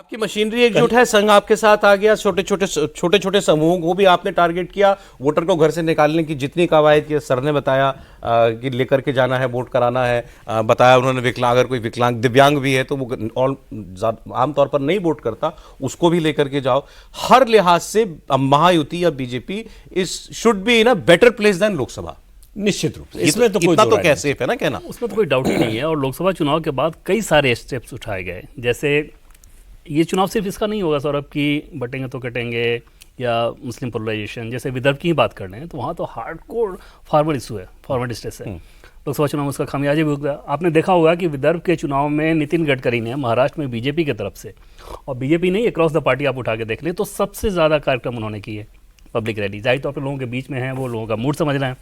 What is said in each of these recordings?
आपकी मशीनरी एकजुट है, संघ आपके साथ आ गया, छोटे छोटे समूहों को भी आपने टारगेट किया, वोटर को घर से निकालने की जितनी कवायद की सर ने बताया कि लेकर के जाना है, वोट कराना है, बताया उन्होंने विकलांग, अगर कोई विकलांग दिव्यांग भी है तो वो आमतौर पर नहीं वोट करता, उसको भी लेकर के जाओ। हर लिहाज से महायुति या BJP is should be in a better place than Lok Sabha. निश्चित रूप से इसमें तो इतना तो कैसे है ना कहना, उसमें तो कोई डाउट ही नहीं है। और लोकसभा चुनाव के बाद कई सारे स्टेप्स उठाए गए, जैसे ये चुनाव सिर्फ इसका नहीं होगा सौरभ कि बटेंगे तो कटेंगे या मुस्लिम पोलराइजेशन, जैसे विदर्भ की ही बात कर रहे हैं तो वहाँ तो हार्डकोर फॉरवर्ड इशू है, फॉरवर्ड स्टेट्स है। लोकसभा चुनाव में उसका खामियाजा भी होगा। आपने देखा होगा कि विदर्भ के चुनाव में नितिन गडकरी ने महाराष्ट्र में बीजेपी की तरफ से, और बीजेपी नहीं अक्रॉस द पार्टी आप उठा के देख लें तो सबसे ज़्यादा कार्यक्रम उन्होंने किए, पब्लिक रैली। जाहिर तौर पर लोगों के बीच में है, वो लोगों का मूड समझ रहे हैं,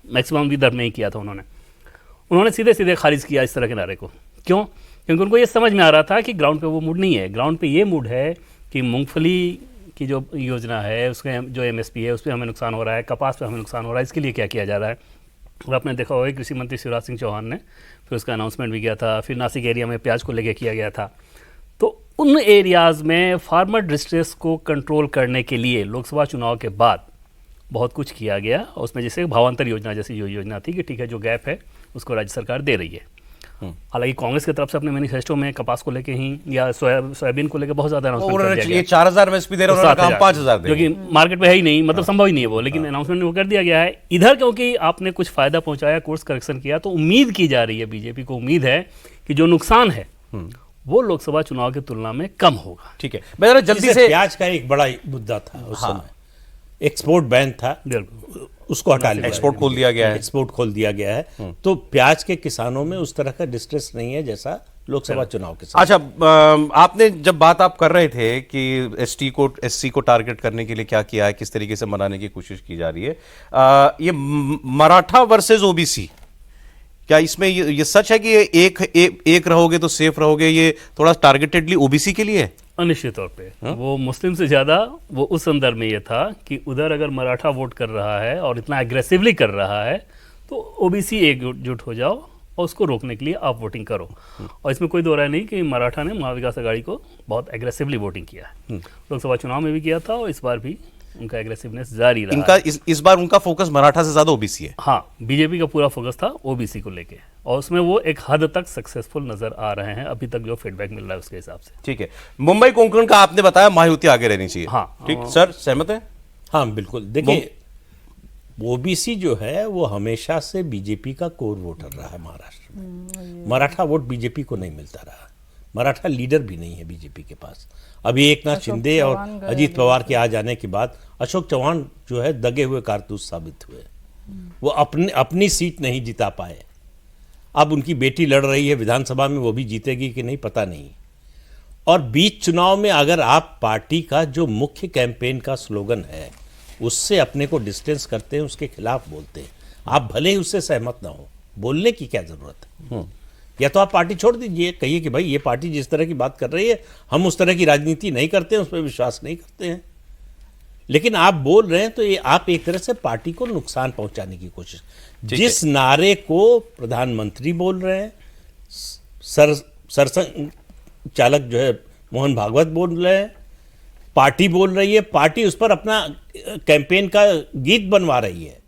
मैक्सिमम विदर्भ में ही किया था उन्होंने सीधे सीधे खारिज किया इस तरह के नारे को। क्यों? क्योंकि उनको ये समझ में आ रहा था कि ग्राउंड पे वो मूड नहीं है। ग्राउंड पे ये मूड है कि मूंगफली की जो योजना है, उसमें जो एमएसपी है उस पर हमें नुकसान हो रहा है, कपास पे हमें नुकसान हो रहा है, इसके लिए क्या किया जा रहा है। और आपने देखा होगा कृषि मंत्री शिवराज सिंह चौहान ने फिर उसका अनाउंसमेंट भी किया था, फिर नासिक एरिया में प्याज को लेकर किया गया था। तो उन एरियाज़ में फार्मर डिस्ट्रेस को कंट्रोल करने के लिए लोकसभा चुनाव के बाद बहुत कुछ किया गया। और उसमें जैसे भावांतर योजना जैसी जो योजना थी कि ठीक है जो गैप है उसको राज्य सरकार दे रही है। हालांकि कांग्रेस की तरफ से अपने मैनिफेस्टो में कपास को लेके ही या सोयाबीन को लेके बहुत ज्यादा अनाउंसमेंट कर दिया गया। 4000 एमएसपी दे रहे हैं, उन्होंने कहा 5000 दे, जो कि मार्केट में है ही नहीं, मतलब संभव ही नहीं है वो, लेकिन अनाउंसमेंट वो कर दिया गया है। इधर क्योंकि आपने कुछ फायदा पहुंचाया, कोर्स करेक्शन किया, तो उम्मीद की जा रही है, बीजेपी को उम्मीद है कि जो नुकसान है वो लोकसभा चुनाव की तुलना में कम होगा। ठीक है, मैं जरा जल्दी से, प्याज का एक बड़ा मुद्दा था उस समय, एक्सपोर्ट बैन था, उसको हटा लिया, एक्सपोर्ट खोल दिया गया है, एक्सपोर्ट खोल दिया गया है। तो प्याज के किसानों में उस तरह का डिस्ट्रेस नहीं है जैसा लोकसभा चुनाव के साथ। अच्छा, आपने जब बात आप कर रहे थे कि एससी को टारगेट करने के लिए क्या किया है, किस तरीके से मनाने की कोशिश की जा रही है, ये मराठा वर्सेस ओबीसी, क्या इसमें ये सच है कि ये एक रहोगे तो सेफ रहोगे, ये थोड़ा टारगेटेडली ओबीसी के लिए है? अनिश्चित तौर पे वो मुस्लिम से ज़्यादा वो उस संदर्भ में ये था कि उधर अगर मराठा वोट कर रहा है और इतना एग्रेसिवली कर रहा है तो ओबीसी एकजुट हो जाओ और उसको रोकने के लिए आप वोटिंग करो। और इसमें कोई दो राय नहीं कि मराठा ने महाविकास अघाड़ी को बहुत एग्रेसिवली वोटिंग किया है, लोकसभा चुनाव में भी किया था और इस बार भी उनका एग्रेसिवनेस जारी रहा। इनका इस बार उनका फोकस मराठा से ज्यादा ओबीसी है। हाँ, बीजेपी का पूरा फोकस था ओबीसी को लेके, और उसमें वो एक हद तक सक्सेसफुल नजर आ रहे हैं अभी तक जो फीडबैक मिल रहा है उसके हिसाब से। ठीक है, मुंबई कोंकण का आपने बताया महायुति आगे रहनी चाहिए। हाँ, ठीक सर, सहमत है? हाँ बिल्कुल। देखिए, ओबीसी जो है वो हमेशा से बीजेपी का कोर वोटर रहा है महाराष्ट्र में। मराठा वोट बीजेपी को नहीं मिलता रहा, मराठा लीडर भी नहीं है बीजेपी के पास। अभी एकनाथ शिंदे और अजीत पवार के आ जाने के बाद अशोक चौहान जो है दगे हुए कारतूस साबित हुए, वो अपनी सीट नहीं जिता पाए। अब उनकी बेटी लड़ रही है विधानसभा में, वो भी जीतेगी कि नहीं पता नहीं। और बीच चुनाव में अगर आप पार्टी का जो मुख्य कैंपेन का स्लोगन है उससे अपने को डिस्टेंस करते हैं, उसके खिलाफ बोलते हैं, आप भले ही उससे सहमत ना हो, बोलने की क्या जरूरत है? या तो आप पार्टी छोड़ दीजिए, कहिए कि भाई ये पार्टी जिस तरह की बात कर रही है हम उस तरह की राजनीति नहीं करते हैं, उस पर विश्वास नहीं करते हैं। लेकिन आप बोल रहे हैं तो ये आप एक तरह से पार्टी को नुकसान पहुंचाने की कोशिश। जिस नारे को प्रधानमंत्री बोल रहे हैं, सरसंघ चालक जो है मोहन भागवत बोल रहे हैं, पार्टी बोल रही है, पार्टी उस पर अपना कैंपेन का गीत बनवा रही है।